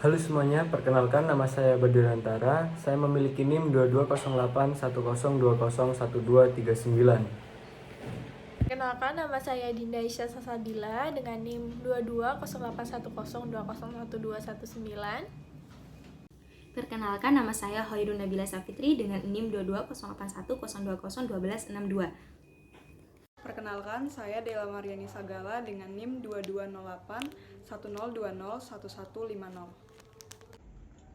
Halo semuanya, perkenalkan nama saya Badurantara. Saya memiliki NIM 220810201239. Kenalkan, nama saya Dinda Isya Sasabila dengan NIM 220810201219. Perkenalkan, nama saya Hoirun Nabila Safitri dengan NIM 220810201262. Perkenalkan, saya Dela Mariani Sagala dengan NIM 220810201150.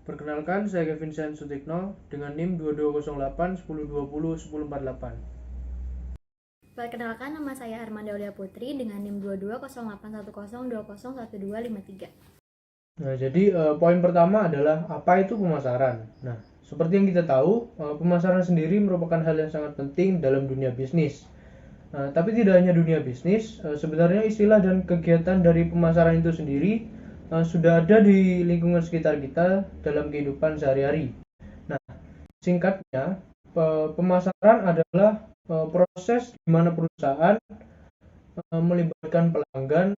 Perkenalkan, saya Kevin Sen Sutikno dengan NIM 220810201048. Perkenalkan, nama saya Armanda Aulia Putri dengan NIM 22081020121253. Nah, jadi poin pertama adalah apa itu pemasaran. Nah, seperti yang kita tahu, pemasaran sendiri merupakan hal yang sangat penting dalam dunia bisnis. Tapi tidak hanya dunia bisnis, sebenarnya istilah dan kegiatan dari pemasaran itu sendiri sudah ada di lingkungan sekitar kita dalam kehidupan sehari-hari. Nah, singkatnya, pemasaran adalah proses di mana perusahaan melibatkan pelanggan,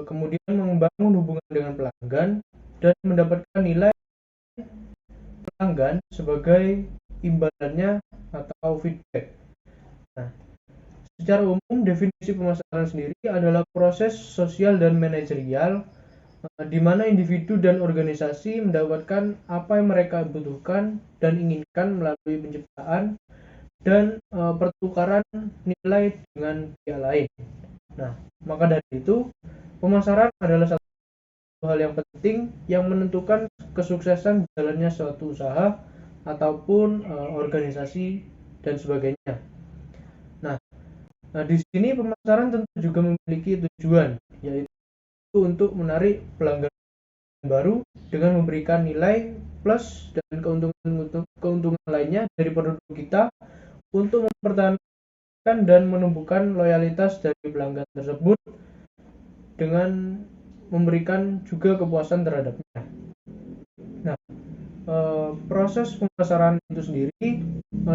kemudian membangun hubungan dengan pelanggan, dan mendapatkan nilai pelanggan sebagai imbalannya atau feedback. Nah, secara umum definisi pemasaran sendiri adalah proses sosial dan manajerial di mana individu dan organisasi mendapatkan apa yang mereka butuhkan dan inginkan melalui penciptaan dan pertukaran nilai dengan pihak lain. Nah, maka dari itu pemasaran adalah satu hal yang penting yang menentukan kesuksesan jalannya suatu usaha ataupun organisasi dan sebagainya. Nah, di sini pemasaran tentu juga memiliki tujuan, yaitu untuk menarik pelanggan baru dengan memberikan nilai plus dan keuntungan lainnya dari produk kita untuk mempertahankan dan menumbuhkan loyalitas dari pelanggan tersebut dengan memberikan juga kepuasan terhadapnya. Nah, proses pemasaran itu sendiri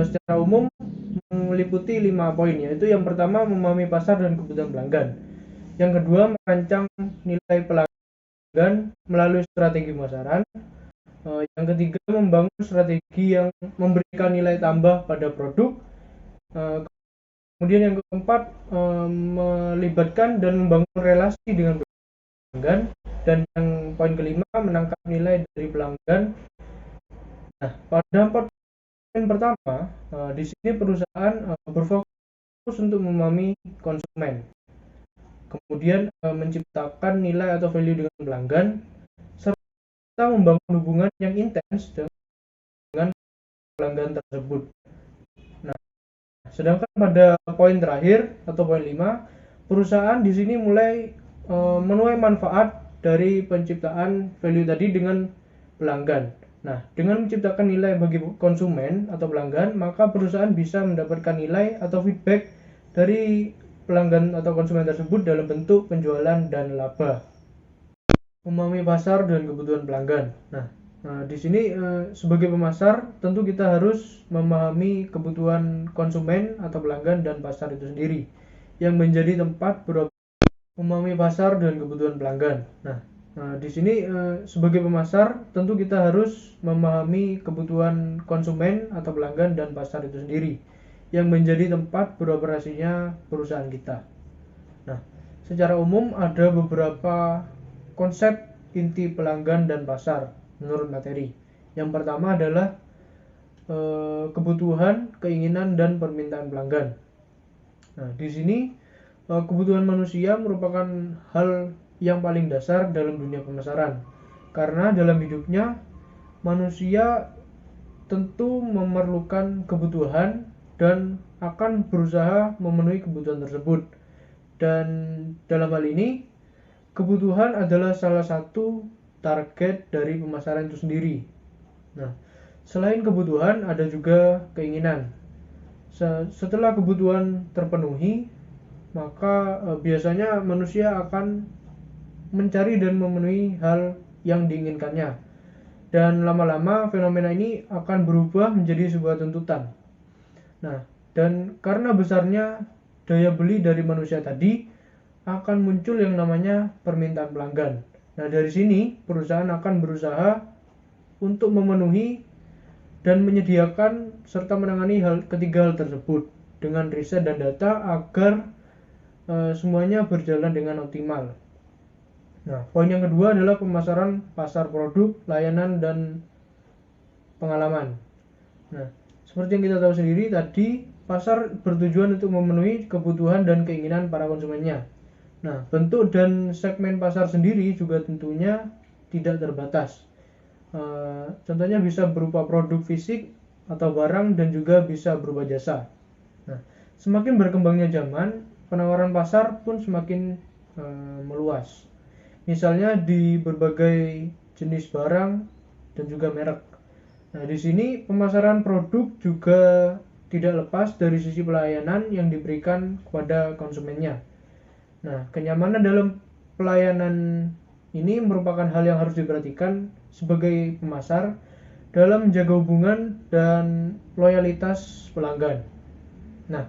secara umum meliputi 5 poin, yaitu yang pertama memahami pasar dan kebutuhan pelanggan, yang kedua merancang nilai pelanggan melalui strategi pemasaran, yang ketiga membangun strategi yang memberikan nilai tambah pada produk, kemudian yang keempat melibatkan dan membangun relasi dengan pelanggan, dan yang poin kelima menangkap nilai dari pelanggan. Nah, pada 4 poin pertama, di sini perusahaan berfokus untuk memahami konsumen, kemudian menciptakan nilai atau value dengan pelanggan, serta membangun hubungan yang intens dengan pelanggan tersebut. Nah, sedangkan pada poin terakhir atau poin 5, perusahaan di sini mulai menuai manfaat dari penciptaan value tadi dengan pelanggan. Nah, dengan menciptakan nilai bagi konsumen atau pelanggan, maka perusahaan bisa mendapatkan nilai atau feedback dari pelanggan atau konsumen tersebut dalam bentuk penjualan dan laba. Memahami pasar dan kebutuhan pelanggan. Nah, di sini sebagai pemasar tentu kita harus memahami kebutuhan konsumen atau pelanggan dan pasar itu sendiri yang menjadi tempat memahami pasar dan kebutuhan pelanggan. Nah, di sini sebagai pemasar tentu kita harus memahami kebutuhan konsumen atau pelanggan dan pasar itu sendiri yang menjadi tempat beroperasinya perusahaan kita. Nah, secara umum ada beberapa konsep inti pelanggan dan pasar menurut materi. Yang pertama adalah kebutuhan, keinginan, dan permintaan pelanggan. Nah, di sini kebutuhan manusia merupakan hal yang paling dasar dalam dunia pemasaran. Karena dalam hidupnya manusia tentu memerlukan kebutuhan dan akan berusaha memenuhi kebutuhan tersebut. Dan dalam hal ini kebutuhan adalah salah satu target dari pemasaran itu sendiri. Nah, selain kebutuhan ada juga keinginan. Setelah kebutuhan terpenuhi, maka biasanya manusia akan mencari dan memenuhi hal yang diinginkannya. Dan lama-lama fenomena ini akan berubah menjadi sebuah tuntutan. Nah, dan karena besarnya daya beli dari manusia tadi, akan muncul yang namanya permintaan pelanggan. Nah, dari sini perusahaan akan berusaha untuk memenuhi dan menyediakan serta menangani ketiga hal tersebut dengan riset dan data agar semuanya berjalan dengan optimal. Nah, poin yang kedua adalah pemasaran pasar produk, layanan, dan pengalaman. Nah, seperti yang kita tahu sendiri tadi, pasar bertujuan untuk memenuhi kebutuhan dan keinginan para konsumennya. Nah, bentuk dan segmen pasar sendiri juga tentunya tidak terbatas. Contohnya bisa berupa produk fisik atau barang dan juga bisa berupa jasa. Nah, semakin berkembangnya zaman, penawaran pasar pun semakin meluas. Misalnya di berbagai jenis barang dan juga merek. Nah, di sini pemasaran produk juga tidak lepas dari sisi pelayanan yang diberikan kepada konsumennya. Nah, kenyamanan dalam pelayanan ini merupakan hal yang harus diperhatikan sebagai pemasar dalam menjaga hubungan dan loyalitas pelanggan. Nah,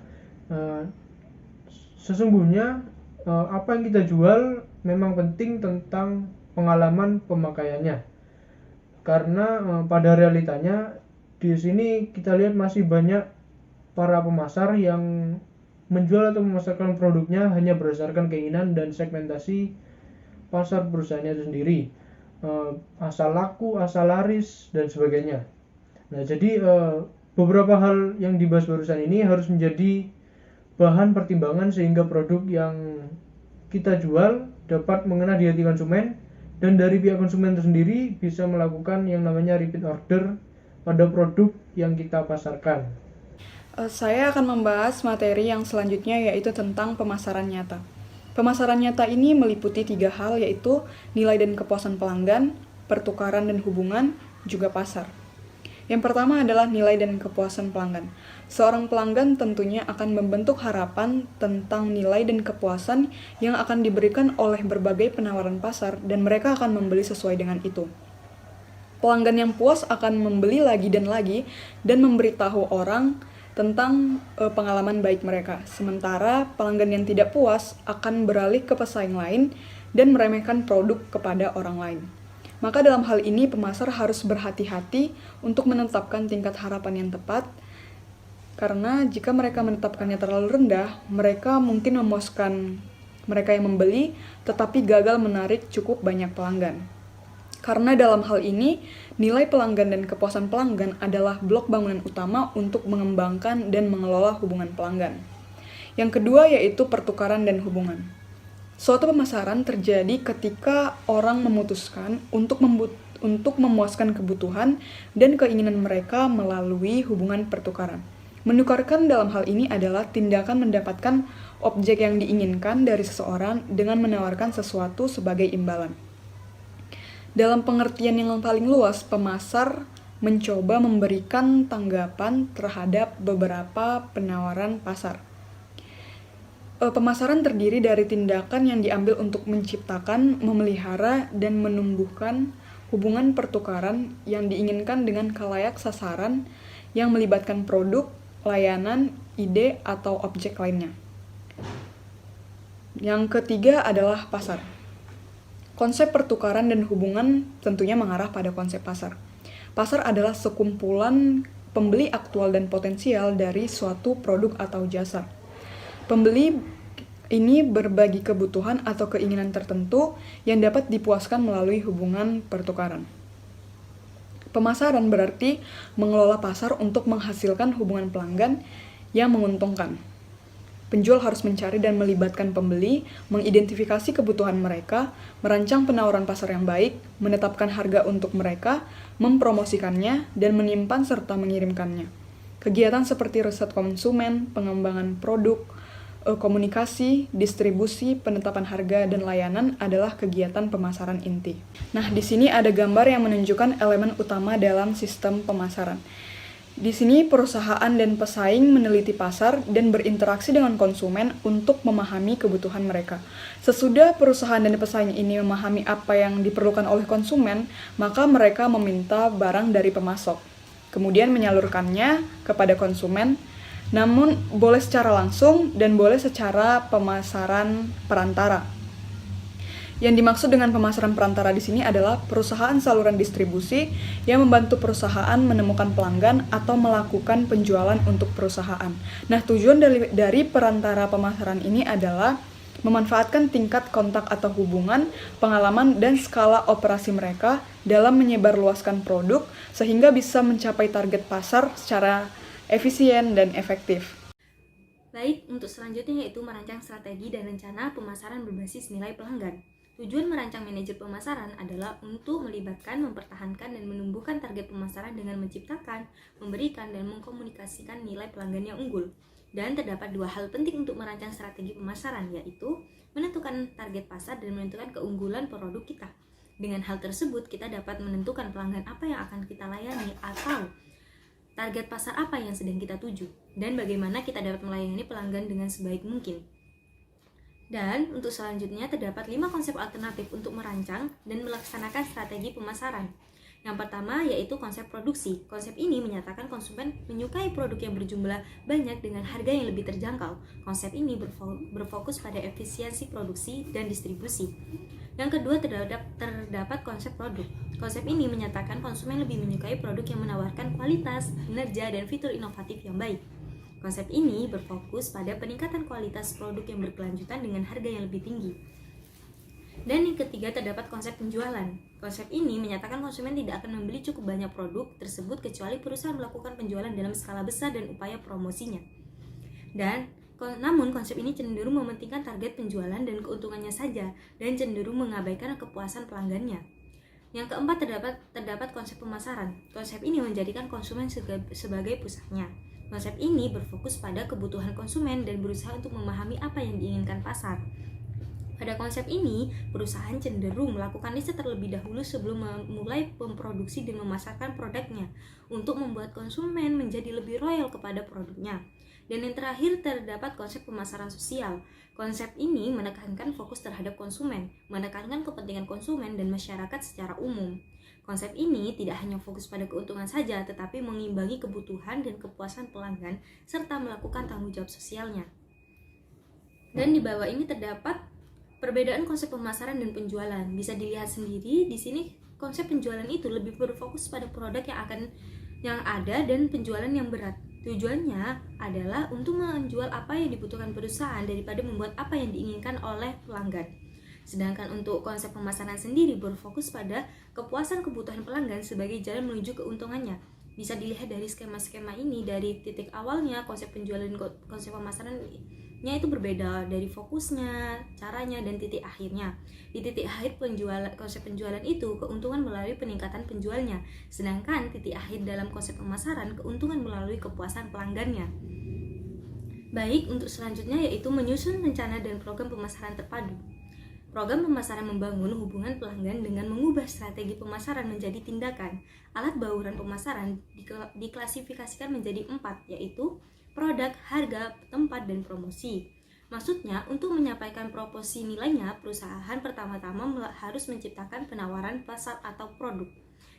sesungguhnya apa yang kita jual memang penting tentang pengalaman pemakaiannya. Karena pada realitanya di sini kita lihat masih banyak para pemasar yang menjual atau memasarkan produknya hanya berdasarkan keinginan dan segmentasi pasar perusahaannya itu sendiri, asal laku, asal laris, dan sebagainya. Nah, jadi beberapa hal yang dibahas barusan ini harus menjadi bahan pertimbangan sehingga produk yang kita jual dapat mengena di hati konsumen, dan dari pihak konsumen itu sendiri bisa melakukan yang namanya repeat order pada produk yang kita pasarkan. Saya akan membahas materi yang selanjutnya, yaitu tentang pemasaran nyata. Pemasaran nyata ini meliputi 3 hal, yaitu nilai dan kepuasan pelanggan, pertukaran dan hubungan, juga pasar. Yang pertama adalah nilai dan kepuasan pelanggan. Seorang pelanggan tentunya akan membentuk harapan tentang nilai dan kepuasan yang akan diberikan oleh berbagai penawaran pasar, dan mereka akan membeli sesuai dengan itu. Pelanggan yang puas akan membeli lagi dan memberitahu orang tentang pengalaman baik mereka. Sementara pelanggan yang tidak puas akan beralih ke pesaing lain dan meremehkan produk kepada orang lain. Maka dalam hal ini pemasar harus berhati-hati untuk menetapkan tingkat harapan yang tepat, karena jika mereka menetapkannya terlalu rendah, mereka mungkin memuaskan mereka yang membeli tetapi gagal menarik cukup banyak pelanggan. Karena dalam hal ini, nilai pelanggan dan kepuasan pelanggan adalah blok bangunan utama untuk mengembangkan dan mengelola hubungan pelanggan. Yang kedua yaitu pertukaran dan hubungan. Suatu pemasaran terjadi ketika orang memutuskan untuk memuaskan kebutuhan dan keinginan mereka melalui hubungan pertukaran. Menukarkan dalam hal ini adalah tindakan mendapatkan objek yang diinginkan dari seseorang dengan menawarkan sesuatu sebagai imbalan. Dalam pengertian yang paling luas, pemasar mencoba memberikan tanggapan terhadap beberapa penawaran pasar. Pemasaran terdiri dari tindakan yang diambil untuk menciptakan, memelihara, dan menumbuhkan hubungan pertukaran yang diinginkan dengan khalayak sasaran yang melibatkan produk, layanan, ide, atau objek lainnya. Yang ketiga adalah pasar. Konsep pertukaran dan hubungan tentunya mengarah pada konsep pasar. Pasar adalah sekumpulan pembeli aktual dan potensial dari suatu produk atau jasa. Pembeli ini berbagi kebutuhan atau keinginan tertentu yang dapat dipuaskan melalui hubungan pertukaran. Pemasaran berarti mengelola pasar untuk menghasilkan hubungan pelanggan yang menguntungkan. Penjual harus mencari dan melibatkan pembeli, mengidentifikasi kebutuhan mereka, merancang penawaran pasar yang baik, menetapkan harga untuk mereka, mempromosikannya, dan menyimpan serta mengirimkannya. Kegiatan seperti riset konsumen, pengembangan produk, komunikasi, distribusi, penetapan harga, dan layanan adalah kegiatan pemasaran inti. Nah, di sini ada gambar yang menunjukkan elemen utama dalam sistem pemasaran. Di sini perusahaan dan pesaing meneliti pasar dan berinteraksi dengan konsumen untuk memahami kebutuhan mereka. Sesudah perusahaan dan pesaing ini memahami apa yang diperlukan oleh konsumen, maka mereka meminta barang dari pemasok, kemudian menyalurkannya kepada konsumen, namun boleh secara langsung dan boleh secara pemasaran perantara. Yang dimaksud dengan pemasaran perantara di sini adalah perusahaan saluran distribusi yang membantu perusahaan menemukan pelanggan atau melakukan penjualan untuk perusahaan. Nah, tujuan dari perantara pemasaran ini adalah memanfaatkan tingkat kontak atau hubungan, pengalaman, dan skala operasi mereka dalam menyebarluaskan produk sehingga bisa mencapai target pasar secara efisien dan efektif. Baik, untuk selanjutnya yaitu merancang strategi dan rencana pemasaran berbasis nilai pelanggan. Tujuan merancang manajer pemasaran adalah untuk melibatkan, mempertahankan, dan menumbuhkan target pemasaran dengan menciptakan, memberikan, dan mengkomunikasikan nilai pelanggan yang unggul. Dan terdapat dua hal penting untuk merancang strategi pemasaran, yaitu menentukan target pasar dan menentukan keunggulan produk kita. Dengan hal tersebut, kita dapat menentukan pelanggan apa yang akan kita layani atau target pasar apa yang sedang kita tuju, dan bagaimana kita dapat melayani pelanggan dengan sebaik mungkin. Dan untuk selanjutnya terdapat 5 konsep alternatif untuk merancang dan melaksanakan strategi pemasaran. Yang pertama yaitu konsep produksi. Konsep ini menyatakan konsumen menyukai produk yang berjumlah banyak dengan harga yang lebih terjangkau. Konsep ini berfokus pada efisiensi produksi dan distribusi. Yang kedua terdapat konsep produk. Konsep ini menyatakan konsumen lebih menyukai produk yang menawarkan kualitas, kinerja, dan fitur inovatif yang baik. Konsep ini berfokus pada peningkatan kualitas produk yang berkelanjutan dengan harga yang lebih tinggi. Dan yang ketiga terdapat konsep penjualan. Konsep ini menyatakan konsumen tidak akan membeli cukup banyak produk tersebut kecuali perusahaan melakukan penjualan dalam skala besar dan upaya promosinya. Namun konsep ini cenderung mementingkan target penjualan dan keuntungannya saja dan cenderung mengabaikan kepuasan pelanggannya. Yang keempat terdapat konsep pemasaran. Konsep ini menjadikan konsumen sebagai pusatnya. Konsep ini berfokus pada kebutuhan konsumen dan berusaha untuk memahami apa yang diinginkan pasar. Pada konsep ini, perusahaan cenderung melakukan riset terlebih dahulu sebelum memulai memproduksi dan memasarkan produknya untuk membuat konsumen menjadi lebih loyal kepada produknya. Dan yang terakhir terdapat konsep pemasaran sosial. Konsep ini menekankan fokus terhadap konsumen, menekankan kepentingan konsumen dan masyarakat secara umum. Konsep ini tidak hanya fokus pada keuntungan saja, tetapi mengimbangi kebutuhan dan kepuasan pelanggan serta melakukan tanggung jawab sosialnya. Dan di bawah ini terdapat perbedaan konsep pemasaran dan penjualan. Bisa dilihat sendiri di sini konsep penjualan itu lebih berfokus pada produk yang ada dan penjualan yang berat. Tujuannya adalah untuk menjual apa yang dibutuhkan perusahaan daripada membuat apa yang diinginkan oleh pelanggan. Sedangkan untuk konsep pemasaran sendiri berfokus pada kepuasan kebutuhan pelanggan sebagai jalan menuju keuntungannya. Bisa dilihat dari skema-skema ini, dari titik awalnya konsep penjualan dan konsep pemasarannya itu berbeda dari fokusnya, caranya, dan titik akhirnya. Di titik akhir konsep penjualan itu keuntungan melalui peningkatan penjualnya, sedangkan titik akhir dalam konsep pemasaran keuntungan melalui kepuasan pelanggannya. Baik, untuk selanjutnya yaitu menyusun rencana dan program pemasaran terpadu. Program pemasaran membangun hubungan pelanggan dengan mengubah strategi pemasaran menjadi tindakan. Alat bauran pemasaran diklasifikasikan menjadi 4, yaitu produk, harga, tempat, dan promosi. Maksudnya, untuk menyampaikan proporsi nilainya, perusahaan pertama-tama harus menciptakan penawaran pasar atau produk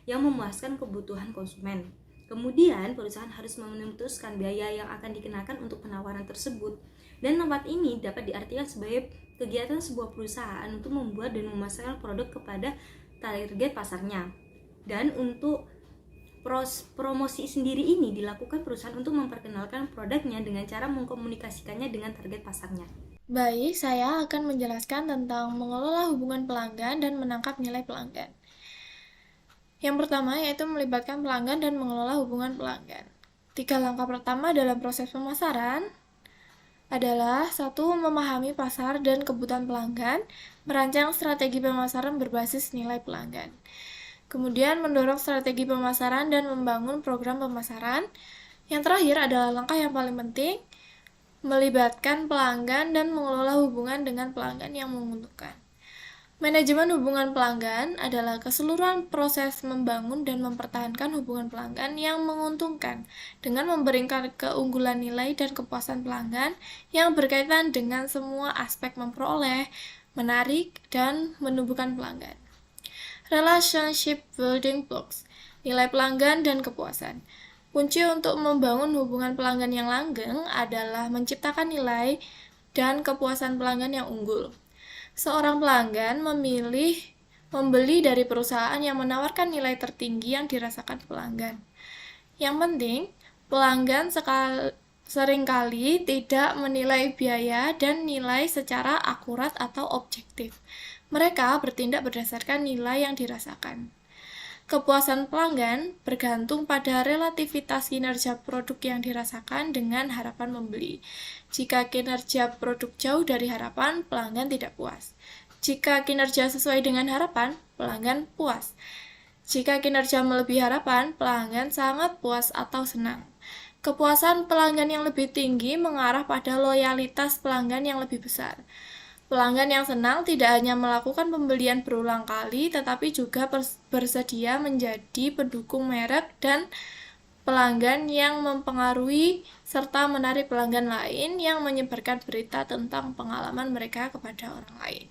yang memuaskan kebutuhan konsumen. Kemudian, perusahaan harus memutuskan biaya yang akan dikenakan untuk penawaran tersebut. Dan tempat ini dapat diartikan sebagai kegiatan sebuah perusahaan untuk membuat dan memasarkan produk kepada target pasarnya. Dan untuk promosi sendiri ini dilakukan perusahaan untuk memperkenalkan produknya dengan cara mengkomunikasikannya dengan target pasarnya. Baik, saya akan menjelaskan tentang mengelola hubungan pelanggan dan menangkap nilai pelanggan. Yang pertama yaitu melibatkan pelanggan dan mengelola hubungan pelanggan. 3 langkah pertama dalam proses pemasaran adalah 1. Memahami pasar dan kebutuhan pelanggan, merancang strategi pemasaran berbasis nilai pelanggan. Kemudian mendorong strategi pemasaran dan membangun program pemasaran. Yang terakhir adalah langkah yang paling penting, melibatkan pelanggan dan mengelola hubungan dengan pelanggan yang menguntungkan. Manajemen hubungan pelanggan adalah keseluruhan proses membangun dan mempertahankan hubungan pelanggan yang menguntungkan dengan memberikan keunggulan nilai dan kepuasan pelanggan yang berkaitan dengan semua aspek memperoleh, menarik, dan menumbuhkan pelanggan. Relationship building blocks, nilai pelanggan dan kepuasan. Kunci untuk membangun hubungan pelanggan yang langgeng adalah menciptakan nilai dan kepuasan pelanggan yang unggul. Seorang pelanggan membeli dari perusahaan yang menawarkan nilai tertinggi yang dirasakan pelanggan. Yang penting, pelanggan seringkali tidak menilai biaya dan nilai secara akurat atau objektif. Mereka bertindak berdasarkan nilai yang dirasakan. Kepuasan pelanggan bergantung pada relativitas kinerja produk yang dirasakan dengan harapan membeli. Jika kinerja produk jauh dari harapan, pelanggan tidak puas. Jika kinerja sesuai dengan harapan, pelanggan puas. Jika kinerja melebihi harapan, pelanggan sangat puas atau senang. Kepuasan pelanggan yang lebih tinggi mengarah pada loyalitas pelanggan yang lebih besar. Pelanggan yang senang tidak hanya melakukan pembelian berulang kali, tetapi juga bersedia menjadi pendukung merek dan pelanggan yang mempengaruhi serta menarik pelanggan lain yang menyebarkan berita tentang pengalaman mereka kepada orang lain.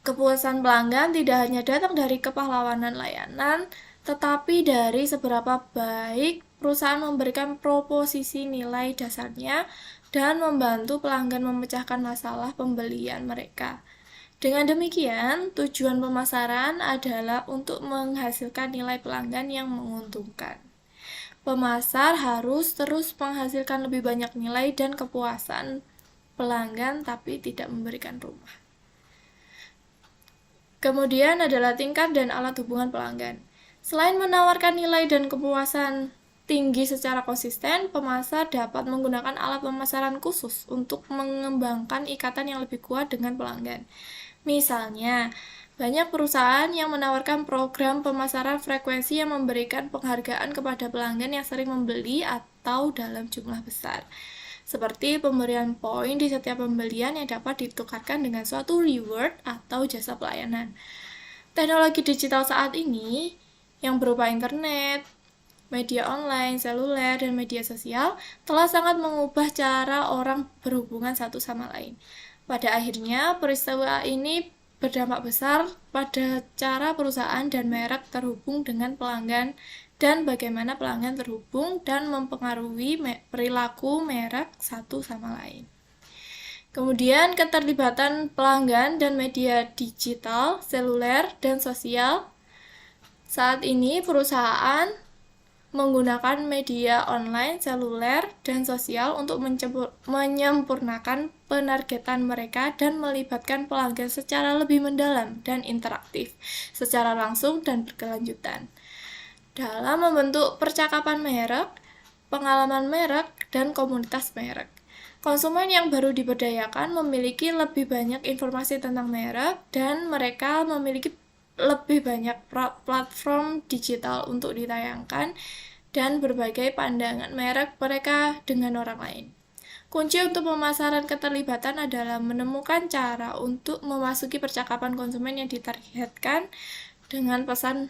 Kepuasan pelanggan tidak hanya datang dari kepahlawanan layanan, tetapi dari seberapa baik perusahaan memberikan proposisi nilai dasarnya dan membantu pelanggan memecahkan masalah pembelian mereka. Dengan demikian, tujuan pemasaran adalah untuk menghasilkan nilai pelanggan yang menguntungkan. Pemasar harus terus menghasilkan lebih banyak nilai dan kepuasan pelanggan, tapi tidak memberikan rumah. Kemudian adalah tingkat dan alat hubungan pelanggan. Selain menawarkan nilai dan kepuasan tinggi secara konsisten, pemasar dapat menggunakan alat pemasaran khusus untuk mengembangkan ikatan yang lebih kuat dengan pelanggan. Misalnya, banyak perusahaan yang menawarkan program pemasaran frekuensi yang memberikan penghargaan kepada pelanggan yang sering membeli atau dalam jumlah besar. Seperti pemberian poin di setiap pembelian yang dapat ditukarkan dengan suatu reward atau jasa pelayanan. Teknologi digital saat ini yang berupa internet, media online, seluler, dan media sosial telah sangat mengubah cara orang berhubungan satu sama lain. Pada akhirnya, peristiwa ini berdampak besar pada cara perusahaan dan merek terhubung dengan pelanggan dan bagaimana pelanggan terhubung dan mempengaruhi perilaku merek satu sama lain. Kemudian, keterlibatan pelanggan dan media digital, seluler, dan sosial. Saat ini, perusahaan menggunakan media online, seluler, dan sosial untuk menyempurnakan penargetan mereka dan melibatkan pelanggan secara lebih mendalam dan interaktif, secara langsung dan berkelanjutan. Dalam membentuk percakapan merek, pengalaman merek, dan komunitas merek. Konsumen yang baru diberdayakan memiliki lebih banyak informasi tentang merek dan mereka memiliki lebih banyak platform digital untuk ditayangkan dan berbagai pandangan merek mereka dengan orang lain. Kunci untuk pemasaran keterlibatan adalah menemukan cara untuk memasuki percakapan konsumen yang ditargetkan dengan pesan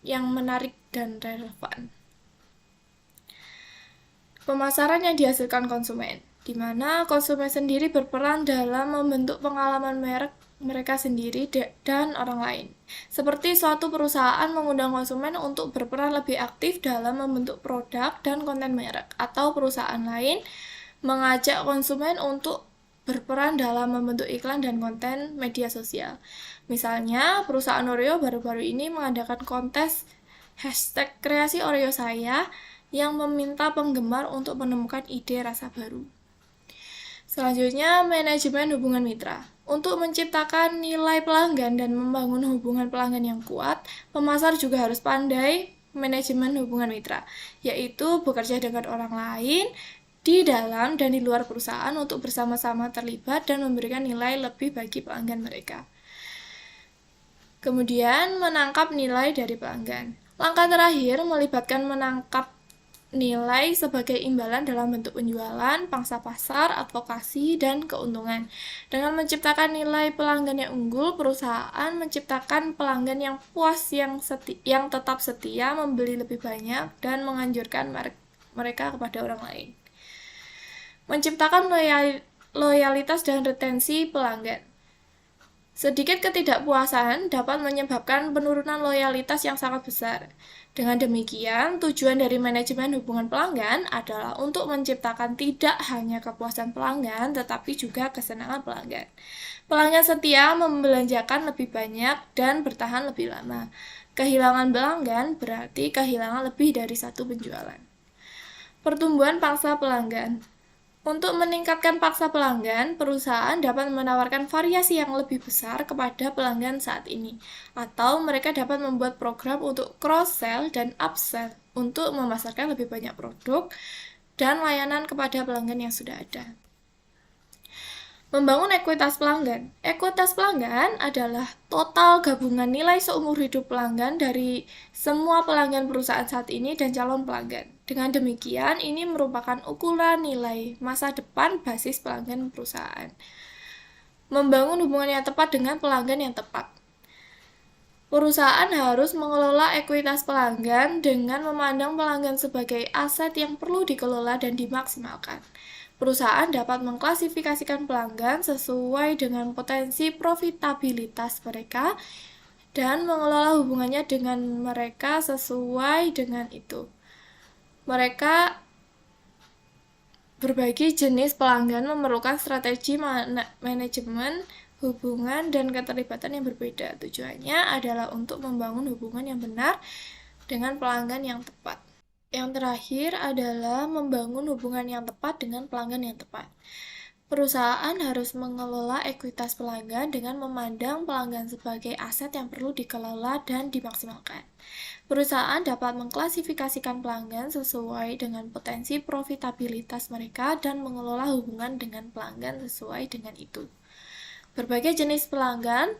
yang menarik dan relevan. Pemasaran yang dihasilkan konsumen, di mana konsumen sendiri berperan dalam membentuk pengalaman merek mereka sendiri dan orang lain. Seperti suatu perusahaan mengundang konsumen untuk berperan lebih aktif dalam membentuk produk dan konten merek, atau perusahaan lain mengajak konsumen untuk berperan dalam membentuk iklan dan konten media sosial. Misalnya, perusahaan Oreo baru-baru ini mengadakan kontes #kreasi Oreo saya yang meminta penggemar untuk menemukan ide rasa baru. Selanjutnya, manajemen hubungan mitra. Untuk menciptakan nilai pelanggan dan membangun hubungan pelanggan yang kuat, pemasar juga harus pandai manajemen hubungan mitra, yaitu bekerja dengan orang lain di dalam dan di luar perusahaan untuk bersama-sama terlibat dan memberikan nilai lebih bagi pelanggan mereka. Kemudian, menangkap nilai dari pelanggan. Langkah terakhir melibatkan menangkap nilai sebagai imbalan dalam bentuk penjualan, pangsa pasar, advokasi, dan keuntungan. Dengan menciptakan nilai pelanggan yang unggul, perusahaan menciptakan pelanggan yang puas, yang tetap setia, membeli lebih banyak, dan menganjurkan mereka kepada orang lain. Menciptakan loyalitas dan retensi pelanggan. Sedikit ketidakpuasan dapat menyebabkan penurunan loyalitas yang sangat besar. Dengan demikian, tujuan dari manajemen hubungan pelanggan adalah untuk menciptakan tidak hanya kepuasan pelanggan, tetapi juga kesenangan pelanggan. Pelanggan setia membelanjakan lebih banyak dan bertahan lebih lama. Kehilangan pelanggan berarti kehilangan lebih dari satu penjualan. Pertumbuhan pangsa pelanggan. Untuk meningkatkan paksa pelanggan, perusahaan dapat menawarkan variasi yang lebih besar kepada pelanggan saat ini, atau mereka dapat membuat program untuk cross-sell dan upsell untuk memasarkan lebih banyak produk dan layanan kepada pelanggan yang sudah ada. Membangun ekuitas pelanggan. Ekuitas pelanggan adalah total gabungan nilai seumur hidup pelanggan dari semua pelanggan perusahaan saat ini dan calon pelanggan. Dengan demikian, ini merupakan ukuran nilai masa depan basis pelanggan perusahaan. Membangun hubungan yang tepat dengan pelanggan yang tepat. Perusahaan harus mengelola ekuitas pelanggan dengan memandang pelanggan sebagai aset yang perlu dikelola dan dimaksimalkan. Perusahaan dapat mengklasifikasikan pelanggan sesuai dengan potensi profitabilitas mereka dan mengelola hubungannya dengan mereka sesuai dengan itu. Mereka berbagi jenis pelanggan memerlukan strategi manajemen hubungan dan keterlibatan yang berbeda. Tujuannya adalah untuk membangun hubungan yang benar dengan pelanggan yang tepat. Yang terakhir adalah membangun hubungan yang tepat dengan pelanggan yang tepat. Perusahaan harus mengelola ekuitas pelanggan dengan memandang pelanggan sebagai aset yang perlu dikelola dan dimaksimalkan. Perusahaan dapat mengklasifikasikan pelanggan sesuai dengan potensi profitabilitas mereka dan mengelola hubungan dengan pelanggan sesuai dengan itu. Berbagai jenis pelanggan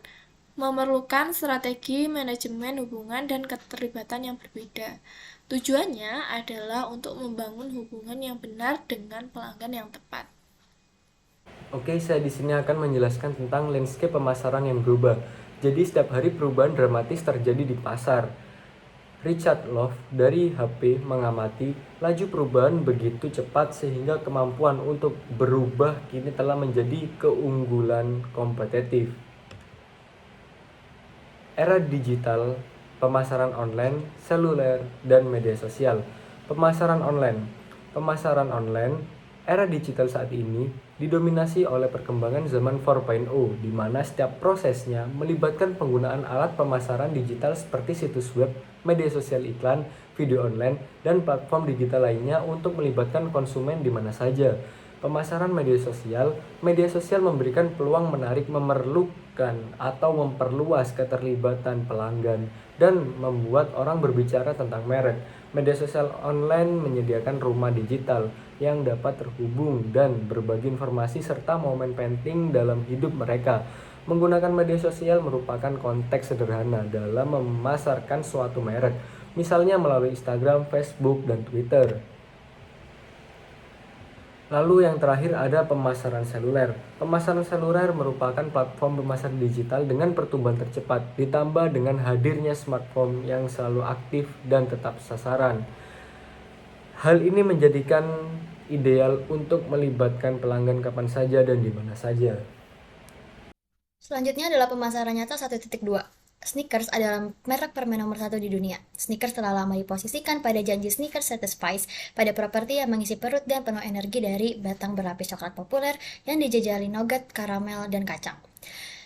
memerlukan strategi manajemen hubungan dan keterlibatan yang berbeda. Tujuannya adalah untuk membangun hubungan yang benar dengan pelanggan yang tepat. Oke, saya di sini akan menjelaskan tentang landscape pemasaran yang berubah. Jadi setiap hari perubahan dramatis terjadi di pasar. Richard Love dari HP mengamati laju perubahan begitu cepat sehingga kemampuan untuk berubah kini telah menjadi keunggulan kompetitif. Era digital, pemasaran online, seluler, dan media sosial. Pemasaran online, era digital saat ini didominasi oleh perkembangan zaman 4.0, di mana setiap prosesnya melibatkan penggunaan alat pemasaran digital seperti situs web, media sosial iklan, video online, dan platform digital lainnya untuk melibatkan konsumen di mana saja. Pemasaran media sosial memberikan peluang menarik, memerlukan atau memperluas keterlibatan pelanggan dan membuat orang berbicara tentang merek. Media sosial online menyediakan rumah digital yang dapat terhubung dan berbagi informasi serta momen penting dalam hidup mereka. Menggunakan media sosial merupakan konteks sederhana dalam memasarkan suatu merek, misalnya melalui Instagram, Facebook, dan Twitter. Lalu yang terakhir ada pemasaran seluler. Pemasaran seluler merupakan platform pemasaran digital dengan pertumbuhan tercepat, ditambah dengan hadirnya smartphone yang selalu aktif dan tetap sasaran. Hal ini menjadikan ideal untuk melibatkan pelanggan kapan saja dan di mana saja. Selanjutnya adalah pemasaran nyata 1.2. Sneakers adalah merek permen nomor 1 di dunia. Sneakers telah lama diposisikan pada janji sneakers satisfies pada properti yang mengisi perut dan penuh energi dari batang berlapis coklat populer yang dijajali nougat, karamel, dan kacang.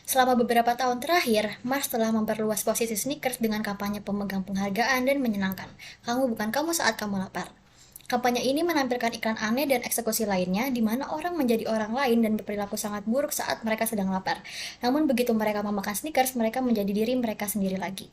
Selama beberapa tahun terakhir, Mars telah memperluas posisi sneakers dengan kampanye pemegang penghargaan dan menyenangkan. Kamu bukan kamu saat kamu lapar. Kampanye ini menampilkan iklan aneh dan eksekusi lainnya di mana orang menjadi orang lain dan berperilaku sangat buruk saat mereka sedang lapar. Namun begitu mereka memakan Snickers, mereka menjadi diri mereka sendiri lagi.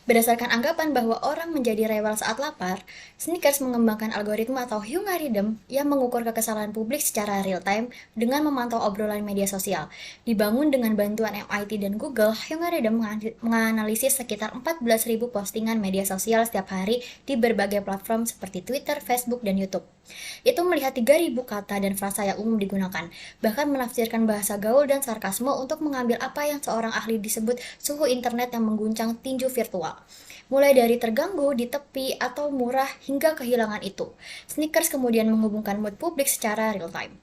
Berdasarkan anggapan bahwa orang menjadi rewel saat lapar, Snickers mengembangkan algoritma atau Hungaridem yang mengukur kekesalan publik secara real-time dengan memantau obrolan media sosial. Dibangun dengan bantuan MIT dan Google, Hungaridem menganalisis sekitar 14.000 postingan media sosial setiap hari di berbagai platform seperti Twitter, Facebook, dan YouTube. Itu melihat 3.000 kata dan frasa yang umum digunakan, bahkan menafsirkan bahasa gaul dan sarkasme untuk mengambil apa yang seorang ahli disebut suhu internet yang mengguncang tinju virtual. Mulai dari terganggu, di tepi, atau murah hingga kehilangan itu. Sneakers kemudian menghubungkan mood publik secara real time.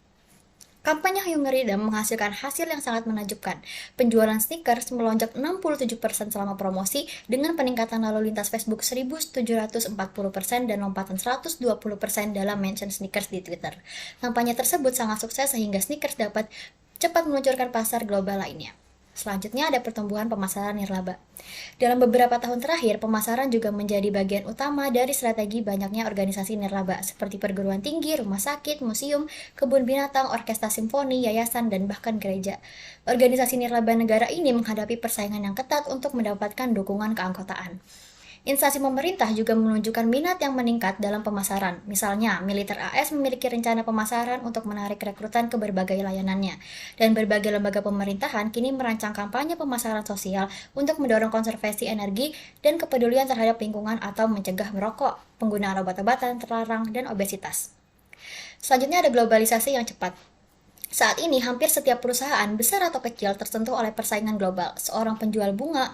Kampanye Hungariedom menghasilkan hasil yang sangat menakjubkan. Penjualan sneakers melonjak 67% selama promosi dengan peningkatan lalu lintas Facebook 1.740% dan lompatan 120% dalam mention sneakers di Twitter. Kampanye tersebut sangat sukses sehingga sneakers dapat cepat meluncurkan pasar global lainnya. Selanjutnya ada pertumbuhan pemasaran nirlaba. Dalam beberapa tahun terakhir, pemasaran juga menjadi bagian utama dari strategi banyaknya organisasi nirlaba, seperti perguruan tinggi, rumah sakit, museum, kebun binatang, orkestra simfoni, yayasan, dan bahkan gereja. Organisasi nirlaba negara ini menghadapi persaingan yang ketat untuk mendapatkan dukungan keanggotaan. Instansi pemerintah juga menunjukkan minat yang meningkat dalam pemasaran. Misalnya, militer AS memiliki rencana pemasaran untuk menarik rekrutan ke berbagai layanannya. Dan berbagai lembaga pemerintahan kini merancang kampanye pemasaran sosial untuk mendorong konservasi energi dan kepedulian terhadap lingkungan atau mencegah merokok, penggunaan obat-obatan terlarang, dan obesitas. Selanjutnya ada globalisasi yang cepat. Saat ini, hampir setiap perusahaan, besar atau kecil, tersentuh oleh persaingan global. Seorang penjual bunga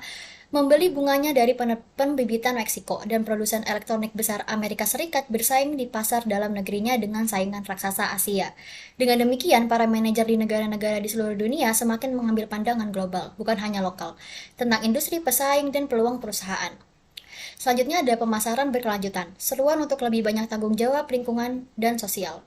membeli bunganya dari pembibitan Meksiko, dan produsen elektronik besar Amerika Serikat bersaing di pasar dalam negerinya dengan saingan raksasa Asia. Dengan demikian, para manajer di negara-negara di seluruh dunia semakin mengambil pandangan global, bukan hanya lokal, tentang industri pesaing dan peluang perusahaan. Selanjutnya ada pemasaran berkelanjutan, seruan untuk lebih banyak tanggung jawab lingkungan dan sosial.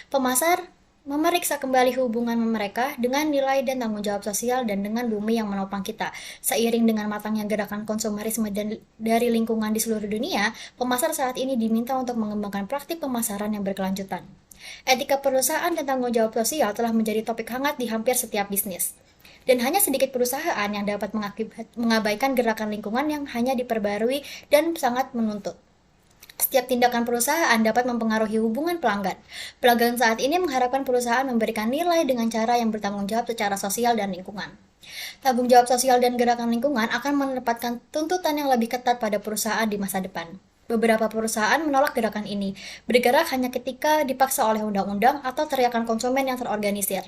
Pemasar memeriksa kembali hubungan mereka dengan nilai dan tanggung jawab sosial dan dengan bumi yang menopang kita. Seiring dengan matangnya gerakan konsumerisme dari lingkungan di seluruh dunia, pemasar saat ini diminta untuk mengembangkan praktik pemasaran yang berkelanjutan. Etika perusahaan dan tanggung jawab sosial telah menjadi topik hangat di hampir setiap bisnis. Dan hanya sedikit perusahaan yang dapat mengabaikan gerakan lingkungan yang hanya diperbarui dan sangat menuntut. Setiap tindakan perusahaan dapat mempengaruhi hubungan pelanggan. Pelanggan saat ini mengharapkan perusahaan memberikan nilai dengan cara yang bertanggung jawab secara sosial dan lingkungan. Tanggung jawab sosial dan gerakan lingkungan akan menempatkan tuntutan yang lebih ketat pada perusahaan di masa depan. Beberapa perusahaan menolak gerakan ini, bergerak hanya ketika dipaksa oleh undang-undang atau teriakan konsumen yang terorganisir.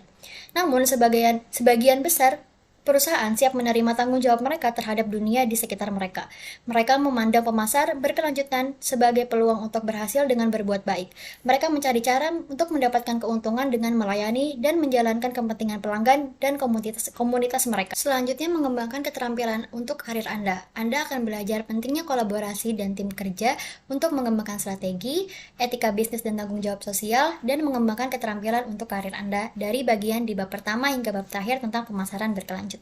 Namun, sebagian besar perusahaan siap menerima tanggung jawab mereka terhadap dunia di sekitar mereka. Mereka memandang pemasar berkelanjutan sebagai peluang untuk berhasil dengan berbuat baik. Mereka mencari cara untuk mendapatkan keuntungan dengan melayani dan menjalankan kepentingan pelanggan dan komunitas mereka. Selanjutnya, mengembangkan keterampilan untuk karir Anda. Anda akan belajar pentingnya kolaborasi dan tim kerja untuk mengembangkan strategi, etika bisnis dan tanggung jawab sosial, dan mengembangkan keterampilan untuk karir Anda dari bagian di bab pertama hingga bab terakhir tentang pemasaran berkelanjutan.